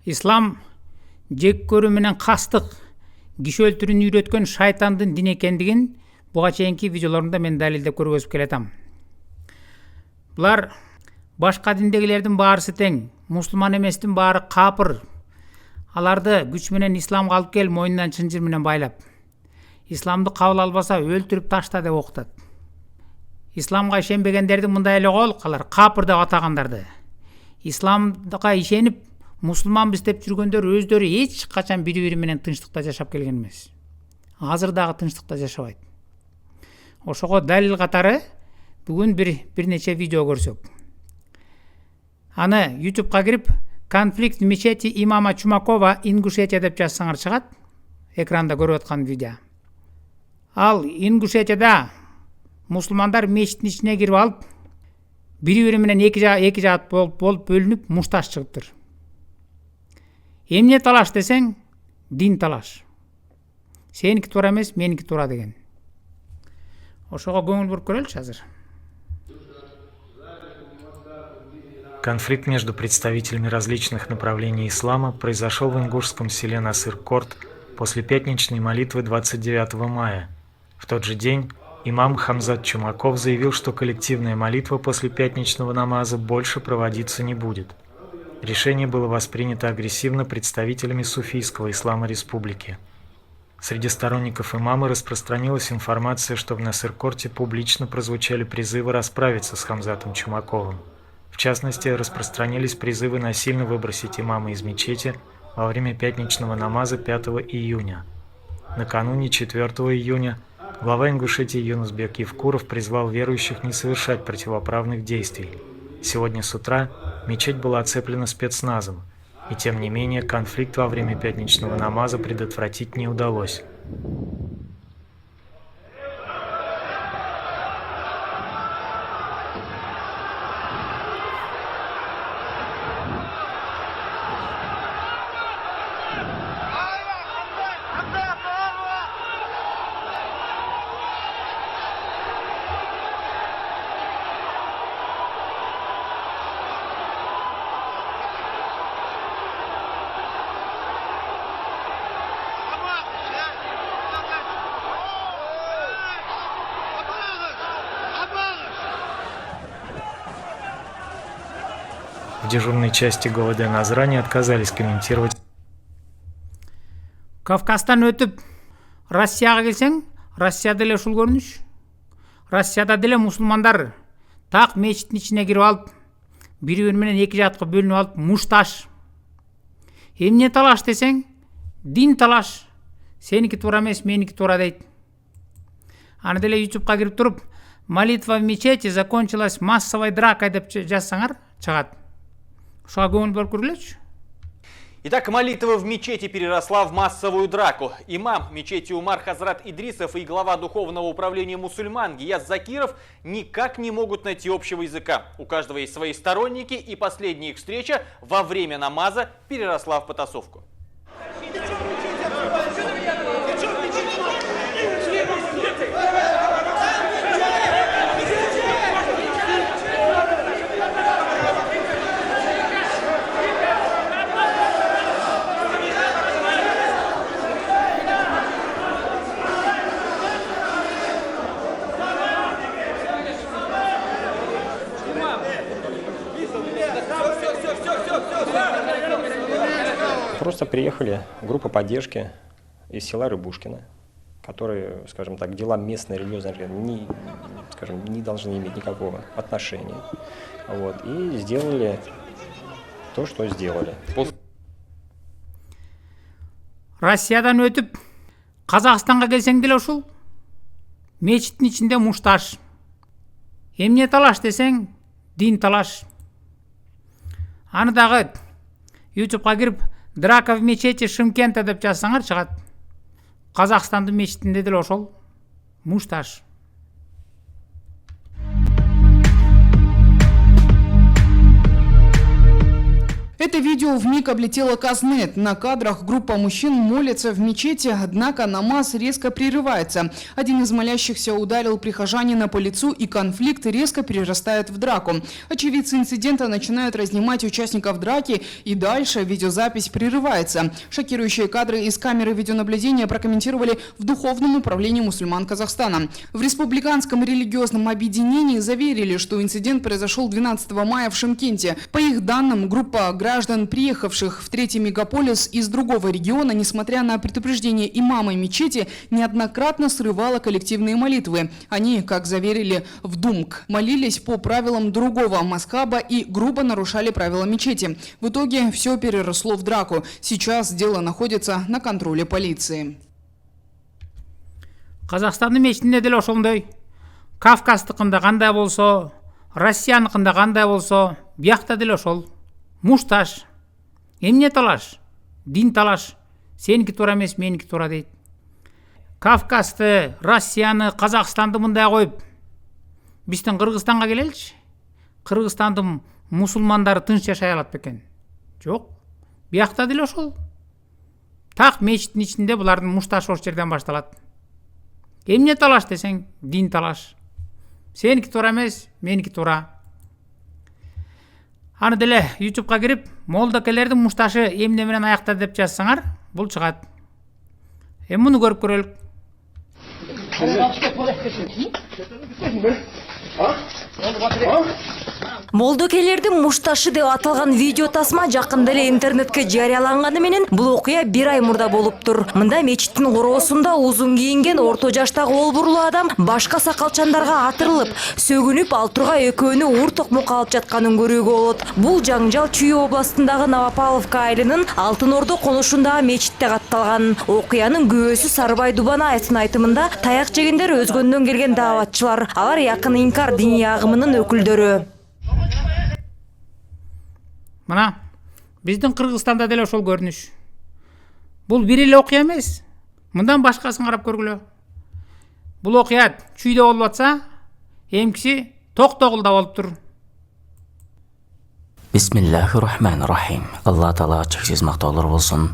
Ислам жек көрүү менен кастык, киши өлтүрүүнү үйрөткөн шайтандын дин экендигин буга чейинки видеолорумда мен далилдеп көргөзүп келатам. Булар башка диндегилердин баарысы тең, мусулман эместин баары капыр. Аларды күч менен исламга алып кел, мойнунан чынжыр менен байлап. Исламды кабыл албаса өлтүрүп ташта деп окутат. Исламга ишенбегендерди мындай эле кол, алар капыр деп атагандарды. Исламга ишенип мусулманбыз деп жүргөндөр өздөрү эч качан бири-бири менен тынчтыкта жашап келген эмес. Азыр дагы тынчтыкта жашабайт. Ошого далил катары бүгүн бир нече видео көрсөк. Аны YouTube'га кирип «Конфликт в мечети имама Чумакова, Ингушетия» деп жазсаңар чыгат. Экранда көрүп аткан видео. Ал Ингушетияда мусулмандар мечиттин ичине кирип алып, бири-бири менен эки жаат болуп бөлүнүп мушташ чыгыптыр. Эмне талаш десең, дин талаш. Сеники туура эмес, меники туура деген. Ошого көңүл буруп көрөлүчү азыр. Конфликт между представителями различных направлений ислама произошел в ингушском селе Насыр-Корт после пятничной молитвы 29 мая. В тот же день имам Хамзат Чумаков заявил, что коллективная молитва после пятничного намаза больше проводиться не будет. Решение было воспринято агрессивно представителями суфийского ислама республики. Среди сторонников имама распространилась информация, что в Насыр-Корте публично прозвучали призывы расправиться с Хамзатом Чумаковым. В частности, распространились призывы насильно выбросить имама из мечети во время пятничного намаза 5 июня. Накануне 4 июня глава Ингушетии Юнусбек Евкуров призвал верующих не совершать противоправных действий. Сегодня с утра мечеть была оцеплена спецназом, и тем не менее конфликт во время пятничного намаза предотвратить не удалось. В дежурной части ГУВД Назрани отказались комментировать. Кавказдан өтүп Россияга келсең, Россияда эле ушул көрүнүш. Россияда деле мусулмандар так мечиттин ичине кирип алып, бири-бири менен эки жаатка бөлүнүп алып, мушташ. Эмне талаш десең, дин талаш. Сеники туура эмес, меники туура дейт. Аны деле YouTube'га кирип туруп, молитва в мечети закончилась массовой дракой деп жазсаңар чыгат. Ошого көңүл буруп көргүлөчү. Итак, молитва в мечети переросла в массовую драку. Имам мечети Умар Хазрат Идрисов и глава духовного управления мусульман Гияз Закиров никак не могут найти общего языка. У каждого есть свои сторонники, и последняя их встреча во время намаза переросла в потасовку. Просто приехали группа поддержки из села Рыбушкино, которые, скажем так, к делам местной религиозной не должны иметь никакого отношения. Вот, и сделали то, что сделали. Россиядан өтүп Казакстанга келсең деле ушул мечиттин ичинде мушташ. Эмне талаш десең, дин талаш. Аны дагы YouTube'га кирип «Драка в мечети Шымкента» деп жазсаңар чыгат. Казакстандын мечитинде деле ошол мушташ. Это видео вмиг облетело Казнет. На кадрах группа мужчин молится в мечети, однако намаз резко прерывается. Один из молящихся ударил прихожанина по лицу, и конфликт резко перерастает в драку. Очевидцы инцидента начинают разнимать участников драки, и дальше видеозапись прерывается. Шокирующие кадры из камеры видеонаблюдения прокомментировали в Духовном управлении мусульман Казахстана. В республиканском религиозном объединении заверили, что инцидент произошел 12 мая в Шымкенте. По их данным, группа граждан, приехавших в третий мегаполис из другого региона, несмотря на предупреждение имама мечети, неоднократно срывала коллективные молитвы. Они, как заверили в ДУМК, молились по правилам другого мазхаба и грубо нарушали правила мечети. В итоге все переросло в драку. Сейчас дело находится на контроле полиции. Қазақстанның мешітінде деле ошондой. Кавказдыкында кандай болсо, Россияныкында кандай болсо, биякта деле ошол. Мушташ. Эмне талаш? Дин талаш. Сеники туура эмес, меники туура дейт. Кавказды, Россияны, Казакстанды мындай коюп, биздин Кыргызстанга келеличи. Кыргызстандын мусулмандары тынч жашай алат бекен? Жок. Биякта деле ошол. Так мечиттин ичинде булардын мушташы ошол жерден башталат. Эмне талаш десең, дин талаш. Сеники туура эмес, меники туура. Аны деле YouTube'га кирип, молдокелердин мушташы эмне менен аяктады деп жазсаңар, бул чыгат. Муну көрүп көрөлүк. Молдокелердин мушташы деп аталган видео тасма жакында эле интернетке жарыяланганы менен бул окуя 1 ай мурда болуптур. Мында мечиттин короосунда узун кийинген орто жаштагы олбурлуу адам башка сакалчандарга атырылып, сөгүнүп ал турга экөөнү ур токмок алып жатканын көрүүгө болот. Бул жаңжал Чүй областындагы Новопавловка айылынын Алтын Ордо конушундагы мечитте катталган. Окуянын күбөсү Сарыбай Дубанаевдин айтымында таяк жегендер өзгөндөн келген дааватчылар. Алар якын инкар диний агымынын өкүлдөрү. Мына биздин Кыргызстанда деле ошол көрүнүш. Бул бир эле окуя эмес. Мындан башкасын карап көргүлө. Бул окуя Чүйдө болуп атса, эмкиси Токтогулда болуптур. Бисмиллахир-рахманир-рахим. Алла Таала чексиз мактоолор болсун.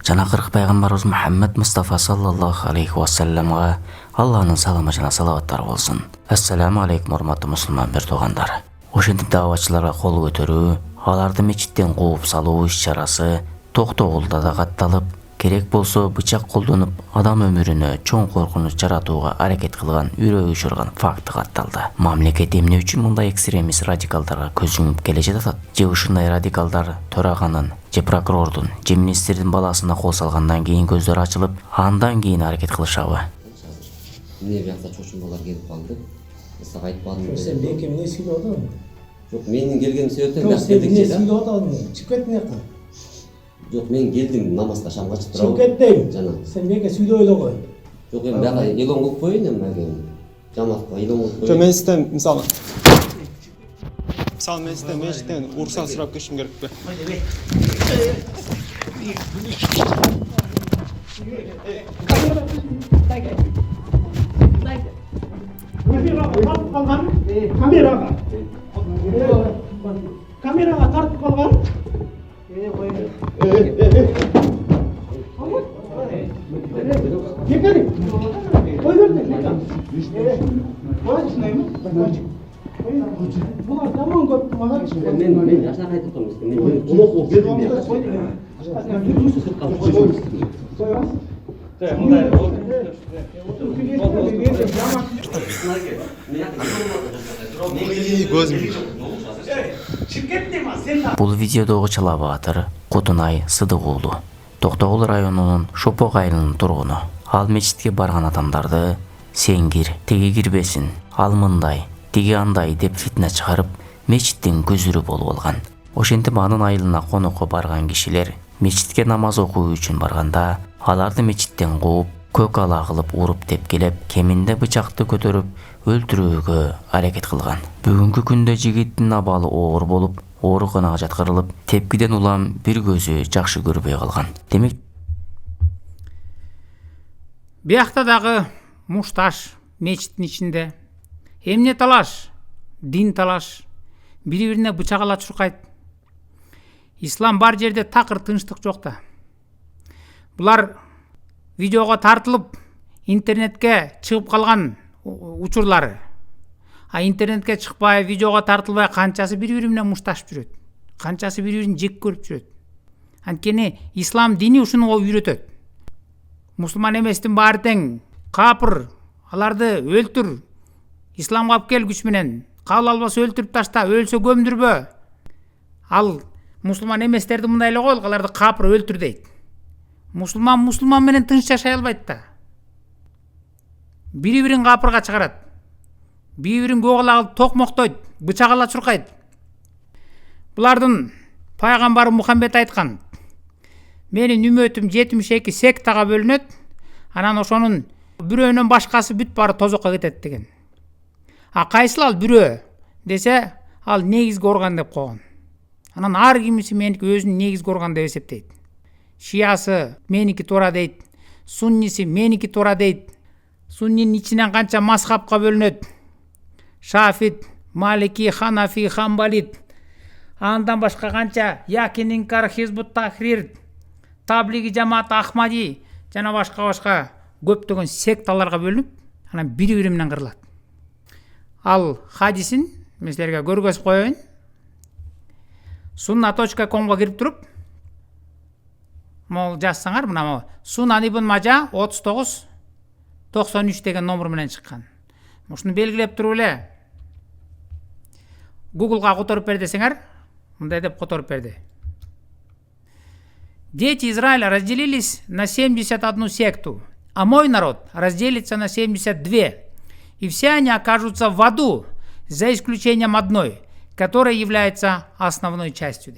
Жана кырк пайгамбарыбыз Мухаммад Мустафа саллаллаху алейхи ва салламга Алланын саламы жана салаваттары болсун. Ассаламу алейкум, урматтуу мусулман бир туугандар. Ошентип дааватчыларга кол көтөрүү, аларды мечиттен кууп салуу иш-чарасы Токтогулда да катталып, керек болсо бычак колдонуп адам өмүрүнө чоң коркунуч жаратууга аракет кылган үрөй учурган факты катталды. Мамлекет эмне үчүн мындай экстремист радикалдарга көз жумуп келе жатат? Же ушундай радикалдар төраганын, же прокурордун, же министрдин баласына кол салгандан кийин көздөр ачылып, андан кийин аракет кылышабы? Эмне биякта чочумалар келип калды? Сага айтпадым. Сен мен кимне сүйлөп атам? Жок, менин келгеним себептен Жок, сен келдик эмне же. сүйлөп атам? Чыгып кет мына жака. Жок, мен келдим намазга шамга чыгып Чыгып турам. кет дейм. Жана. Сен менге сүйлөп эле кой. Жок, эми бияка элон кылып коеюн эми жамаатка элон кылып коеюн. Жок, мен сизден мисалы мен сизден мечиттен уруксат сурап кетишим керекпи? Камерага тартып калган. Кекери. Кой бердин. Булар тамам көп мага. Мен жашына кайтып турмун. Мен улук келдим. Бул видеодогу Чала Баатыр Кутунай Сыдыгулу, Токтогул районунун Шопок айылынын тургуну. Ал мечитке барган адамдарды сен кир, теги кирбесин, ал мындай, тиги андай деп фитне чыгарып, мечиттин көзүрү болуп алган. Ошентип анын айылына конокко барган кишилер мечитке намаз окуу үчүн барганда, аларды мечиттен кууп, көк ала кылып уруп тепкелеп, кеминде бычакты көтөрүп өлтүрүүгө аракет кылган. Бүгүнкү күндө жигиттин абалы оор болуп, ооруканага жаткырылып, тепкиден улам бир көзү жакшы көрбөй калган. Демек, Биякта дагы мушташ мечиттин ичинде. Эмне талаш? Дин талаш. Бири-бирине бычак ала чуркайт. ислам бар жерде такыр тынчтык жок да. Булар видеого тартылып интернетке чыгып калган учурлары. А интернетке чыкпай, видеого тартылбай канчасы бири-бири менен мушташып жүрөт. Канчасы бири-бирин жек көрүп жүрөт. Анткени ислам дини ушуну үйрөтөт. Мусулман эместин баары тең, капыр, аларды өлтүр, исламга алып кел күч менен, кабыл албаса өлтүрүп ташта, өлсө көмдүрбө. Ал мусулман эместерди мындай эле коелук, аларды капыр өлтүр дейт. Мусулман менен тынч жашай албайт да. Бири-бирин капырга чыгарат. Бири-бирин көөгө алып токмоктойт, бычак ала чуркайт. Булардын пайгамбары Мухаммед айткан: "Менин үмөтүм 72 сектага бөлүнөт, анан ошонун бирөөнөн башкасы бүт баары тозокко кетет" деген. А кайсыл ал бирөө десе, ал негизги орган деп койгон. Анан ар кимиси меники өзүнүн негизги орган деп эсептейт. Шиясы меники туура дейт, сунниси меники туура дейт. Суннинин ичинен канча мазхабка бөлүнөт. Шафит, Малики, Ханафи, Хамбалит. Андан башка канча Якининкар, Хизбут Тахрир, Таблиги жамаат, Ахмади жана башка көптөгөн секталарга бөлүнүп, анан бири-бири менен кырылат. Ал хадисин мен силерге көргөзүп коеюн. sunna.comго кирип туруп, могул жазсаңар, мына Сунан ибн Мажа 3993 деген номер менен чыккан. Ушуну белгилеп туруп эле Google'га которуп бер десеңер, мындай деп которуп берди. Дети Израиля разделились на 71 секту, а мой народ разделится на 72, и все они окажутся в аду, за исключением одной, которая является основной частью.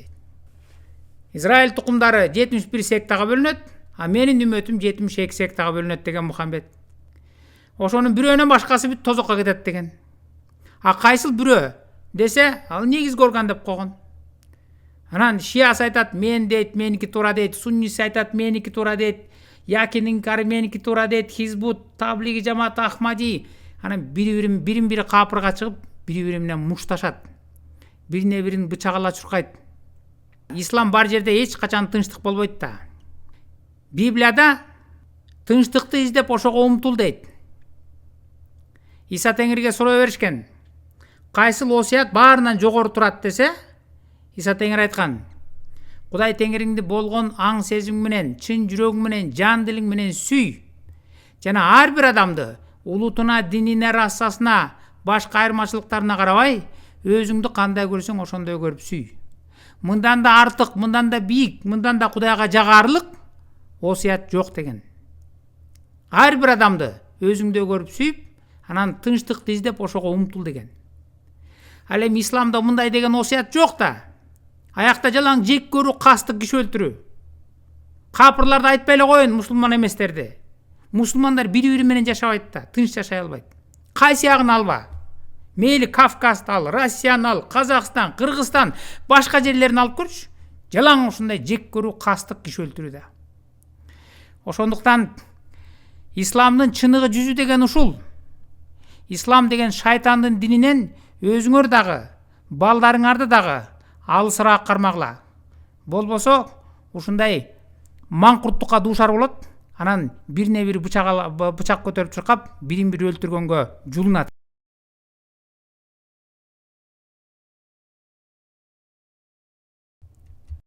Израиль тукумдары 71 сектага бөлүнөт, а менин үмөтүм 72 сектага бөлүнөт деген Мухаммед. Ошонун бирөөнөн башкасы бүт тозокко кетет деген. А кайсыл бирөө десе, ал негизги орган деп койгон. Анан шиясы айтат, мен дейт, меники туура дейт, сунниси айтат, меники туура дейт, Якининкар меники туура дейт, Хизбут, Таблиги жамаат, Ахмади. Анан бирин-бири капырга чыгып, бири-бири менен мушташат. Бирине-бирин бычак ала чуркайт. Ислам бар жерде эч качан тынчтык болбойт да. Библияда тынчтыкты издеп ошого умтул дейт. Иса Теңирге суроо беришкен. Кайсыл осуят баарынан жогору турат десе, Иса Теңир айткан: Кудай Теңириңди болгон аң сезим менен, чын жүрөгүң менен, жан дилиң менен сүй. Жана ар бир адамды улутуна, динине, расасына, башка айырмачылыктарына карабай, өзүңдү кандай көрсөң ошондой көрүп сүй. Мындан да артык, мындан да бийик, мындан да Кудайга жагарлык осуят жок деген. Ар бир адамды өзүңдөй көрүп сүйүп, анан тынчтыкты издеп ошого умтул деген. Ал эми исламда мындай деген осуят жок да. Аякта жалаң жек көрүү, кастык, киши өлтүрүү. Капырларды айтпай эле коюн, мусулман эместерди. Мусулмандар бири-бири менен жашабайт да, тынч жашай албайт. Кайсы ягын алба. Мейли Кавказды ал, Россияны ал, Казакстан, Кыргызстан, башка жерлерин алып көрчү. Жалаң ушундай жек көрүү, кастык, киши өлтүрүү да. Ошондуктан исламдын чыныгы жүзү деген ушул. Ислам деген шайтандын дининен өзүңөр дагы, балдарыңарды дагы алысыраак кармагыла. Болбосо ушундай маңкурттукка дуушар болот. Анан бирине бири бычак көтөрүп чуркап, бирин бири өлтүргөнгө жулунат.